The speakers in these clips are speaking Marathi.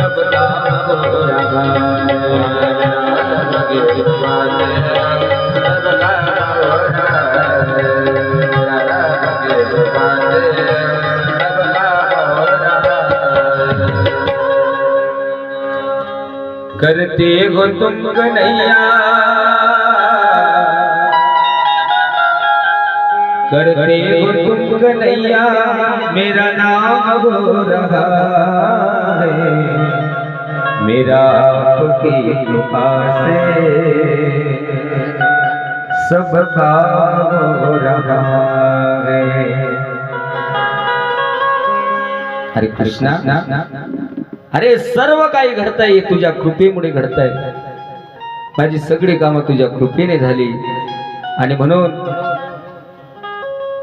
सब काम हो रहा करते हो तुम कन्हैया करते हो तुम कन्हैया मेरा नाम हो रहा है मेरा आपकी कृपा से सब काम हो रहा है। हरे कृष्णा अरे सर्व काही घडतंय तुझ्या कृपेमुळे घडतंय माझी सगळी कामं तुझ्या कृपेने झाली आणि म्हणून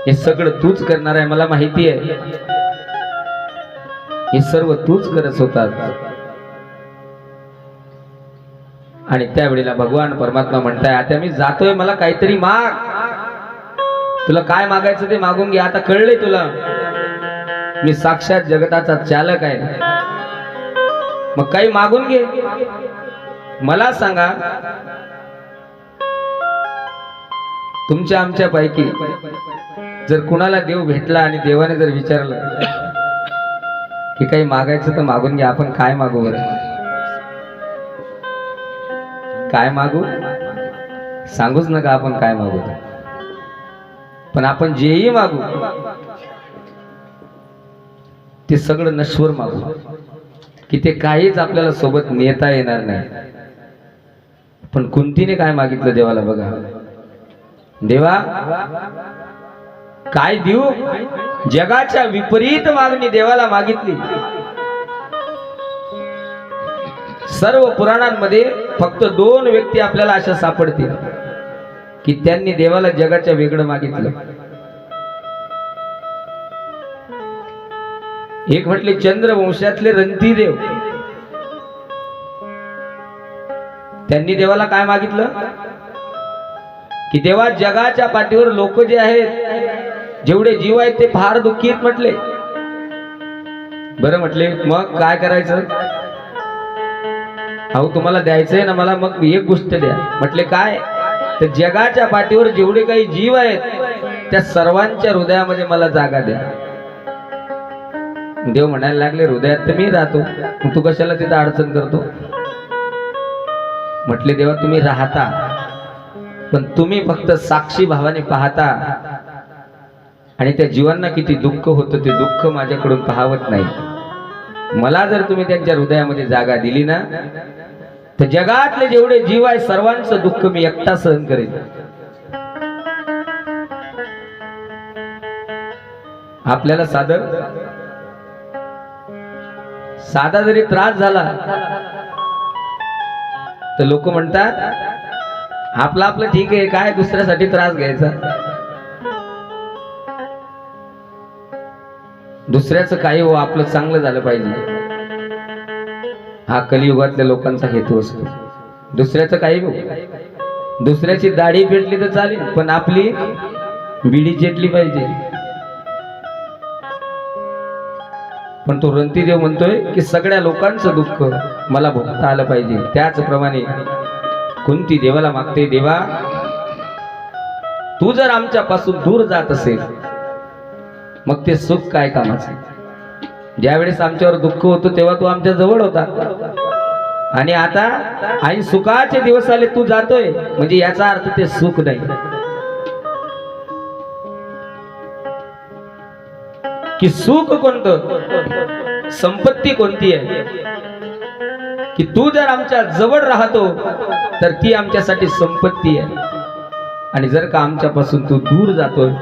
हे सगळं तूच करणार आहे मला माहिती आहे हे सर्व तूच करत होतास आणि त्यावेळेला भगवान परमात्मा म्हणताय आता मी जातोय मला काहीतरी माग तुला काय मागायचं ते मागून घे आता कळले तुला मी साक्षात जगताचा चालक आहे मग काही मागून घे मला सांगा तुमच्या आमच्या पैकी जर कुणाला देव भेटला आणि देवाने जर विचारलं की काही मागायचं तर मागून घ्या आपण काय मागू बरं काय मागू सांगूच नका आपण काय मागू पण आपण जेही मागू ते सगळं नश्वर मागू की ते काहीच आपल्याला सोबत नेता येणार नाही पण कुंतीने काय मागितलं देवाला बघा देवा काय देऊ जगाच्या विपरीत मागणी देवाला मागितली सर्व पुराणांमध्ये फक्त 2 व्यक्ती आपल्याला अशा सापडतील की त्यांनी देवाला जगाच्या वेगळं मागितलं एक म्हटले चंद्रवंशातले रणतीदेव त्यांनी देवाला काय मागितलं की देवा जगाच्या पाठीवर लोक जे आहेत जेवढे जीव आहेत ते फार दुःखी आहेत म्हटले बरं म्हटले मग काय करायचं अहो तुम्हाला द्यायचंय ना मला मग एक गोष्ट द्या म्हटले काय तर जगाच्या पाठीवर जेवढे काही जीव आहेत त्या सर्वांच्या हृदयामध्ये मला जागा द्या देव म्हणायला लागले हृदयात तर मी राहतो मग तू कशाला तिथं अडचण करतो म्हटले देवा तुम्ही राहता पण तुम्ही फक्त साक्षी भावाने पाहता आणि त्या जीवांना किती दुःख होतं ते दुःख माझ्याकडून पाहवत नाही मला जर तुम्ही त्यांच्या हृदयामध्ये जागा दिली ना तर जगातले जेवढे जीव आहे सर्वांचं दुःख मी एकटा सहन करेन आपल्याला साधा जरी त्रास झाला तर लोक म्हणतात आपलं ठीक आहे काय दुसऱ्यासाठी त्रास घ्यायचा दुसऱ्याचं काही हो आपलं चांगलं झालं पाहिजे हा कलियुगातल्या लोकांचा हेतू असतो दुसऱ्याचं काही हो दुसऱ्याची दाढी पेटली तर चालेल पण आपली बिडी चेटली पाहिजे पण तो रणतीदेव म्हणतोय की सगळ्या लोकांचं दुःख मला भोगता आलं पाहिजे त्याचप्रमाणे कुंती देवाला मागते देवा तू जर आमच्यापासून दूर जात असेल मग ते सुख काय कामाचे ज्यावेळेस आमच्यावर दुःख होतं तेव्हा तू आमच्या जवळ होता आणि आता आई सुखाचे दिवस आले तू जातोय म्हणजे याचा अर्थ ते सुख नाही की सुख कोणतं संपत्ती कोणती आहे की तू जर आमच्या जवळ राहतो तर ती आमच्यासाठी संपत्ती आहे आणि जर का आमच्यापासून तू दूर जातोय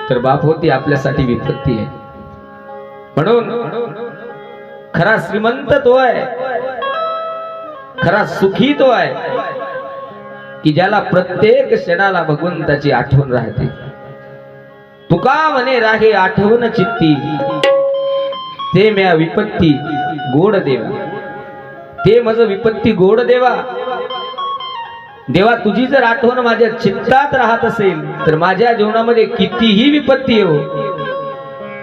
तर बाप होती आपल्यासाठी विपत्ती आहे म्हणून खरा श्रीमंत तो आहे खरा सुखी तो आहे की ज्याला प्रत्येक क्षणाला भगवंताची आठवण राहते तुका म्हणे राहे आठवण चित्ती ते म्या विपत्ती गोड देवा ते मज विपत्ती गोड देवा देवा तुझी जर आठवण माझ्या चित्तात राहत असेल तर माझ्या जीवनामध्ये कितीही विपत्ती येऊ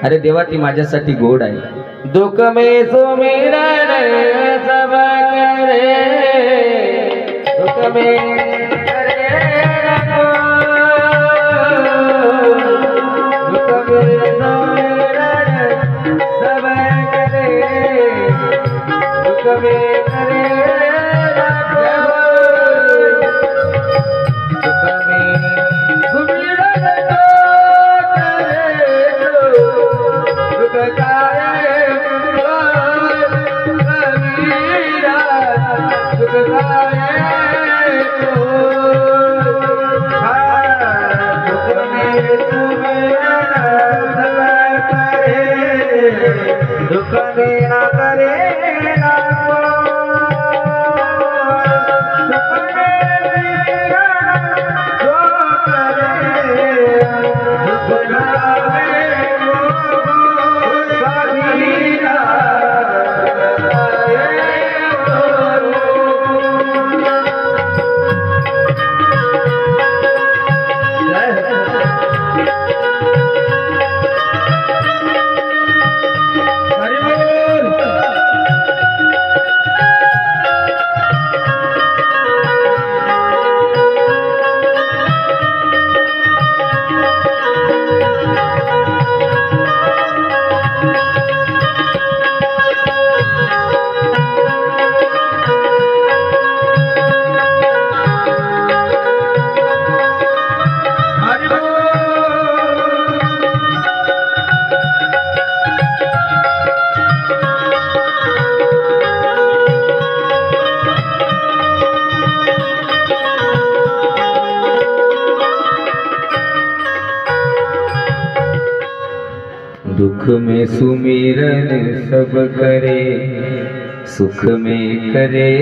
अरे देवा ती माझ्यासाठी गोड आहे दुख में सुमिरन सब करे, दुख में करे रखो, दुख में सुमिरन सब करे, दुख में करे रखो, दुख में सुमिरन दुख काए दुख काए दुख में सुमिरन सब करे, दुख में न करे ना दुख में जो करे दुख काए दुख में सुमिरन सब करे, सुख में करे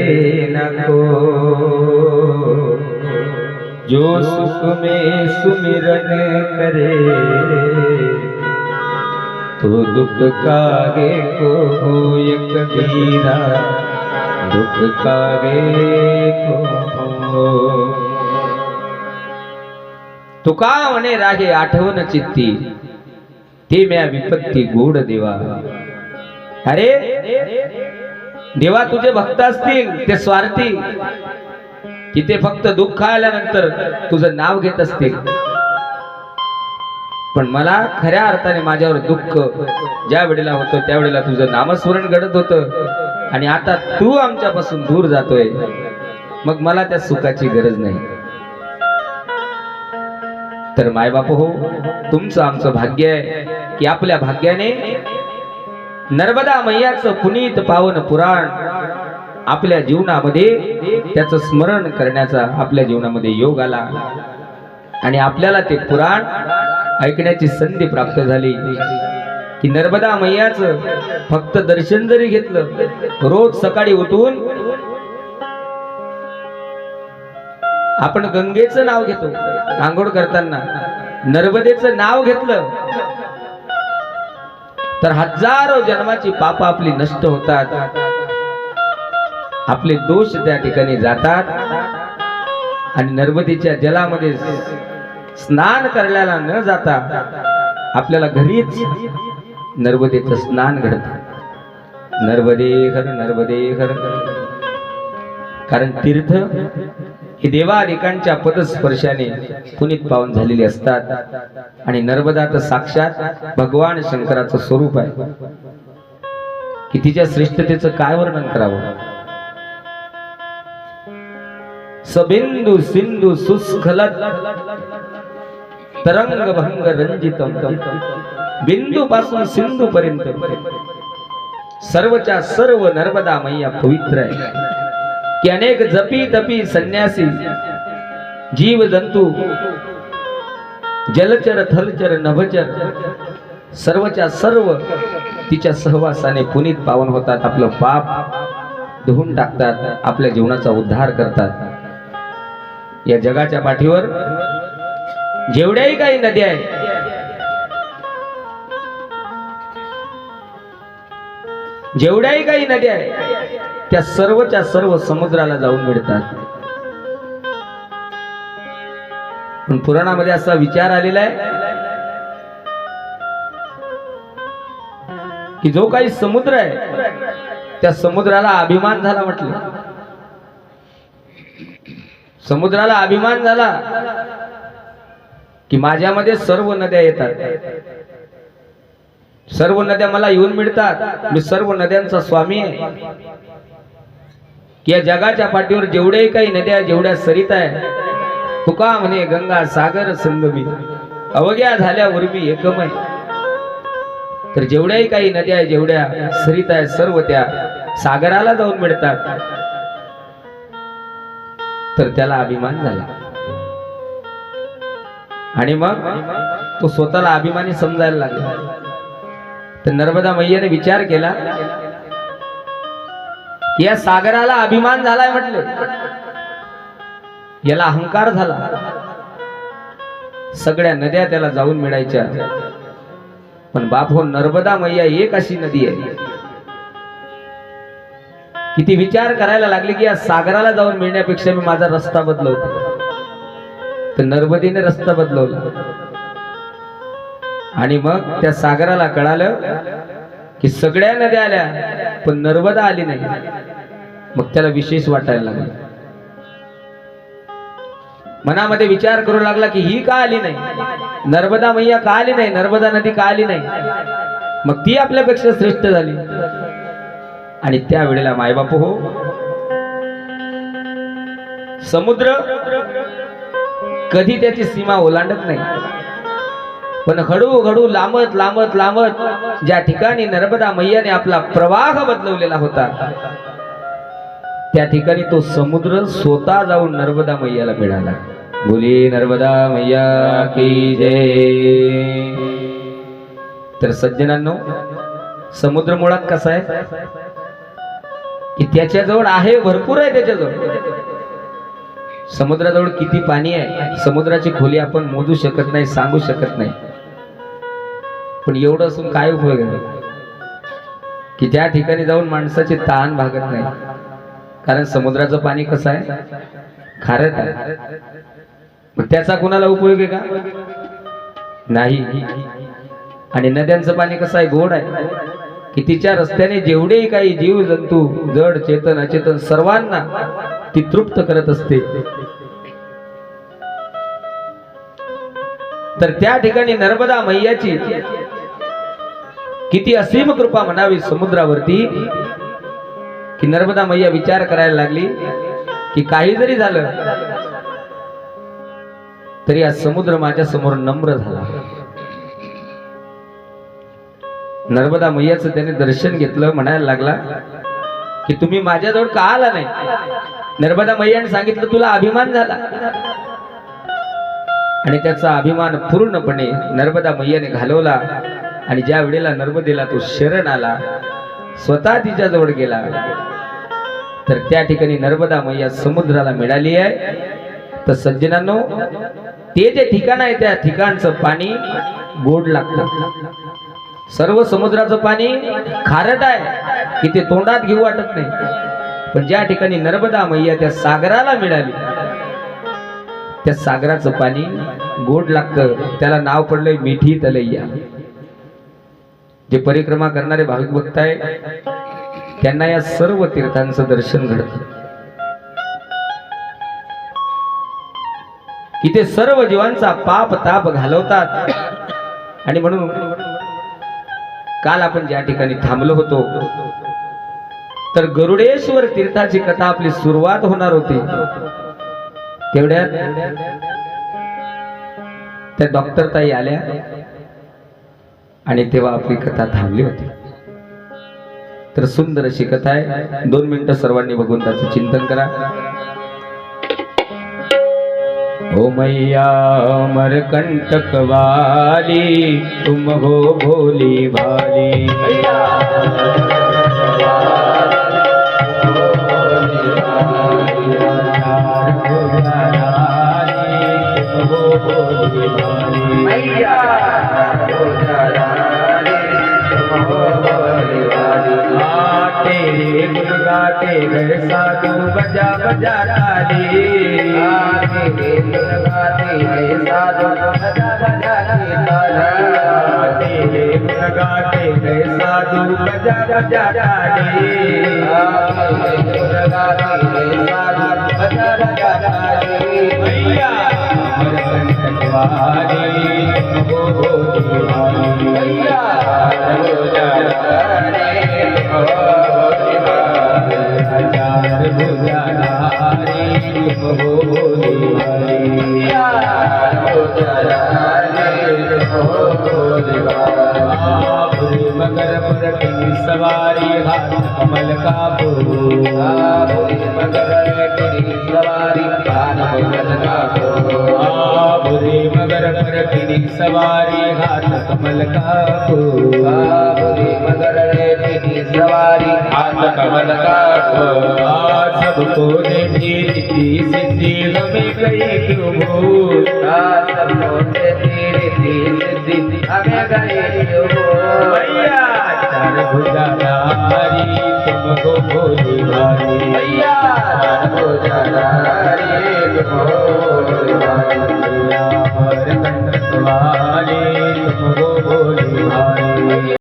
न को, जो सुख में सुमिरन करे, तो दुख कागे को होय कबीरा, दुख कागे को हो। तुका म्हणे रागे आठवण चित्ती, ते म्या विपत्ती गोड देवा. अरे देवा, तुझे भक्त असतील ते स्वार्थी, की ते फक्त दुःख आल्यानंतर तुझं नाव घेत असतील, पण मला खऱ्या अर्थाने माझ्यावर दुःख ज्या वेळेला होतं त्यावेळेला तुझं नामस्मरण घडत होतं, आणि आता तू आमच्यापासून दूर जातोय, मग मला त्या सुखाची गरज नाही. तर मायबाप हो, तुमचं आमचं भाग्य आहे की आपल्या भाग्याने नर्मदा मैयाचं पुनीत पावन पुराण आपल्या जीवनामध्ये त्याचं स्मरण करण्याचा आपल्या जीवनामध्ये योग आला, आणि आपल्याला ते पुराण ऐकण्याची संधी प्राप्त झाली की नर्मदा मैयाचं फक्त दर्शन जरी घेतलं, रोज सकाळी उठून आपण गंगेचं नाव घेतो, आंघोळ करताना नर्मदेचं नाव घेतलं तर हजारो जन्माची पाप आपली नष्ट होतात, आपले दोष त्या ठिकाणी जातात, आणि नर्मदेच्या जलामध्ये स्नान करायला न जाता आपल्याला घरीच नर्मदेचं स्नान घडतं. नर्मदे हर नर्मदे हर, कारण तीर्थ हे देवादिकांच्या पदस्पर्शाने पुनीत पावन झालेले असतात, आणि नर्मदा तर साक्षात भगवान शंकराचं स्वरूप आहे की तिच्या श्रेष्ठतेचं काय वर्णन करावं. सबिंदू सिंधू सुस्खलत तरंग भंग रंजितम, बिंदू पासून सिंधू पर्यंत सर्वच्या सर्व नर्मदा मैया पवित्र आहे, की अनेक जपी तपी संन्यासी जीव जंतू जलचर थलचर नभचर सर्वच्या सर्व तिच्या सहवासाने पुनीत पावन होतात, आपलं पाप धुवून टाकतात, आपल्या जीवनाचा उद्धार करतात. या जगाच्या पाठीवर जेवढ्याही काही नद्या आहेत, जेवढ्याही काही नद्या आहेत, त्या सर्वच्या सर्व समुद्राला जाऊन मिळतात. पण पुराणामध्ये असा विचार आलेला आहे की जो काही समुद्र आहे त्या समुद्राला अभिमान झाला म्हटलं. समुद्राला अभिमान झाला की माझ्यामध्ये सर्व नद्या येतात, सर्व नद्या मला येऊन मिळतात, मी सर्व नद्यांचा स्वामी आहे. या जगाच्या पाठीवर जेवढे काही नद्या जेवढ्या सरिता आहे, तुका म्हणे गंगा सागर संगमी अवघ्या झाल्या उर्मी एकमय. तर जेवढ्याही काही नद्या जेवढ्या सरिता आहे सर्व त्या सागराला जाऊन मिळतात. तर त्याला अभिमान झाला आणि मग तो स्वतःला अभिमानी समजायला लागला. तर नर्मदा मैयाने विचार केला की या सागराला अभिमान झालाय म्हटले, याला अहंकार झाला, सगळ्या नद्या त्याला जाऊन मिळायच्या. पण बाप हो, नर्मदा मैया एक अशी नदी आहे की ती विचार करायला लागली की या सागराला जाऊन मिळण्यापेक्षा मी माझा रस्ता बदलवतो. तर नर्मदेने रस्ता बदलवला आणि मग त्या सागराला कळालं की सगळ्या नद्या आल्या पण नर्मदा आली नाही. मग त्याला विशेष वाटायला लागलं, मनामध्ये विचार करू लागला की ही का आली नाही, नर्मदा मैया का आली नाही, नर्मदा नदी का आली नाही. मग ती आपल्यापेक्षा श्रेष्ठ झाली. आणि त्यावेळेला मायबापू हो, समुद्र कधी त्याची सीमा ओलांडत नाही, पण हळूहळू लांबत लांबत लांबत ज्या ठिकाणी नर्मदा मैयाने आपला प्रवाह बदलवलेला होता त्या ठिकाणी तो समुद्र स्वतः जाऊन नर्मदा मैयाला मिळाला. बोली नर्मदा मैया की जय. तर सज्जनांनो, समुद्र मुळात कसा आहे की त्याच्याजवळ आहे, भरपूर आहे त्याच्याजवळ. समुद्राजवळ किती पाणी आहे, समुद्राची खोली आपण मोजू शकत नाही, सांगू शकत नाही. पण एवढं असून काय उपयोग आहे की त्या ठिकाणी जाऊन माणसाचे तहान भागत नाही. कारण समुद्राचं पाणी कसं आहे, खारट आहे. मग त्याचा कुणाला उपयोग आहे का, नाही. आणि नद्यांचं पाणी कसं आहे, गोड आहे, की तिच्या रस्त्याने जेवढेही काही जीव जंतू जड चेतन अचेतन सर्वांना ती तृप्त करत असते. तर त्या ठिकाणी नर्मदा मैयाची किती असीम कृपा म्हणावी समुद्रावरती की नर्मदा मैया विचार करायला लागली की काही जरी झालं तरी हा समुद्र माझ्या समोर नम्र झाला. नर्मदा मैयाचं त्याने दर्शन घेतलं, म्हणायला लागला की तुम्ही माझ्याजवळ का आला नाही. नर्मदा मैयाने सांगितलं तुला अभिमान झाला. आणि त्याचा अभिमान पूर्णपणे नर्मदा मैयाने घालवला. आणि ज्या वेळेला नर्मदेला तो शरण आला, स्वतः तिच्याजवळ गेला, तर त्या ठिकाणी नर्मदा मैया समुद्राला मिळाली आहे. तर सज्जनांनो, ते जे ठिकाण आहे त्या ठिकाणचं पाणी गोड लागतं. सर्व समुद्राचं पाणी खारट आहे की ते तोंडात घेऊ वाटत नाही. पण ज्या ठिकाणी नर्मदा मैया त्या सागराला मिळाली त्या सागराचं पाणी गोड लागतं. त्याला नाव पडलंय मिठी तलैया. जे परिक्रमा करणारे भाविक भक्त आहे त्यांना या सर्व तीर्थांचं दर्शन घडतं की ते सर्व जीवांचा पाप ताप घालवतात. आणि म्हणून काल आपण ज्या ठिकाणी थांबलो होतो तर गरुडेश्वर तीर्थाची कथा आपली सुरुवात होणार होती. तेवढ्यात त्या डॉक्टर ताई आल्या आणि तेव्हा आपली कथा थांबली होती. तर सुंदर अशी कथा आहे. 2 मिनिटं सर्वांनी बघून त्याचं चिंतन करा. ओ मैया अमरकंटक वाली तुम हो भोली भाली. गाते गए साधु बजा बजा ताली. गाते गए साधु बजा बजा ताली. गाते गए साधु साधु बजा बजा रे साधु बजा बजा भैया मरकंटवारे हो भैया हजार भुजारे हो मगर पर की सवारी हाथ कमल का फूल मगर की सवारी हाथ कमल का बुरे मगर पर की सवारी हाथ कमल का फूल बुरी मगर की सवारी हाथ कमल का सबको देती रिद्धि सिद्धि हमें गई क्यों भूल सबको देती रिद्धि सिद्धि हमें गई क्यों भैया चार भुजाधारी तुमको भोली भारी भैया चार भुजाधारी तुमको भोली भारी कंठ तुम्हारे तुमको भोली भारी